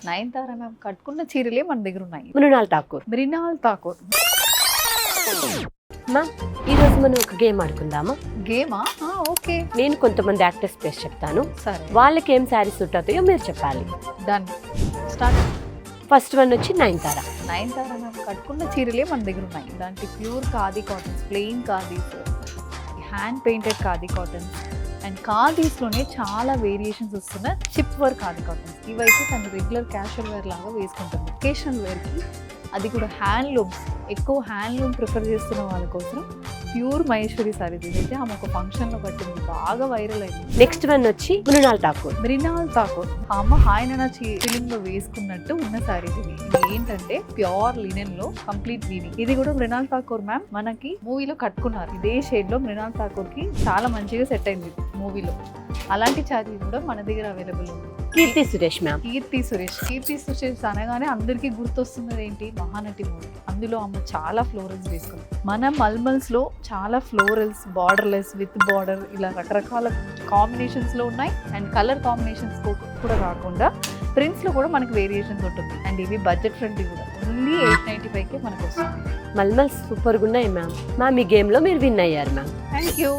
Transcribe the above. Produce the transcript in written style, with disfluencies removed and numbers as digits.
Nayanthara ma'am కట్టుకున్న చీరలే మన దగ్గర ఉన్నాయి. మృణాల్ ఠాకూర్. మృణాల్ ఠాకూర్ మ్యామ్ ఈరోజు మనం ఒక గేమ్ ఆడుకుందామా? గేమా? ఓకే. నేను కొంతమంది యాక్టర్స్ పేరు చెప్తాను, సరే. వాళ్ళకి ఏం శారీస్ సూట్ అవుతాయో మీరు చెప్పాలి. డన్. స్టార్ట్. ఫస్ట్ వన్ వచ్చి నయనతార. నయనతార మ్యామ్ కట్టుకున్న చీరలే మన దగ్గర ఉన్నాయి. దాంట్లో pure khadi cottons, plain khadis, hand painted khadi cottons and ఖాదీస్లోనే చాలా వేరియేషన్స్ వస్తున్న చిప్ వర్క్ ఖాదీ కాటన్స్. ఇవైతే తను రెగ్యులర్ క్యాషువల్ వేర్ లాగా వేసుకుంటుంది. ఒకేషనల్ వేర్కి, అది కూడా హ్యాండ్లూమ్స్, ఎక్కువ హ్యాండ్లూమ్ ప్రిఫర్ చేస్తున్న వాళ్ళ కోసం ప్యూర్ మహేశ్వరి సారీ. ఇదైతే ఆమె ఒక ఫంక్షన్లో కట్టింది, బాగా వైరల్ అయింది. నెక్స్ట్ వన్ వచ్చి మృణాల్ ఠాకూర్. మృణాల్ ఠాకూర్ అమ్మ హాయన ఫిలింలో వేసుకున్నట్టు ఉన్న సారీ ఇది. ఇది ఏంటంటే ప్యూర్ లినెన్ లో కంప్లీట్ వీవింగ్. ఇది కూడా మృణాల్ ఠాకూర్ మ్యామ్ మనకి మూవీలో కట్టుకున్నారు. ఇదే షేడ్ లో మృణాల్ ఠాకూర్ కి చాలా మంచిగా సెట్ అయింది మూవీలో. అలాంటి సారీలు కూడా మన దగ్గర అవైలబుల్ ఉంది. కీర్తి సురేష్ మ్యామ్. కీర్తి సురేష్ అనగానే అందరికీ గుర్తొస్తున్నది ఏంటి? మహానటి మూవీ. అందులో ఆమె చాలా ఫ్లోరల్స్ వేసుకుంది. మన మల్మల్స్ లో చాలా ఫ్లోరల్స్, బార్డర్లెస్, విత్ బార్డర్, ఇలా రకరకాల కాంబినేషన్స్ లో ఉన్నాయి. అండ్ కలర్ కాంబినేషన్స్ కూడా కాకుండా ప్రింట్స్ లో కూడా మనకి వేరియేషన్స్ ఉంటుంది. అండ్ ఇవి బడ్జెట్ ఫ్రెండ్లీ కూడా. ఓన్లీ 895కే మనకు వస్తుంది. మల్మల్స్ సూపర్గా ఉన్నాయి మ్యామ్. మ్యామ్ ఈ గేమ్లో మీరు విన్ అయ్యారు మ్యామ్. Thank you.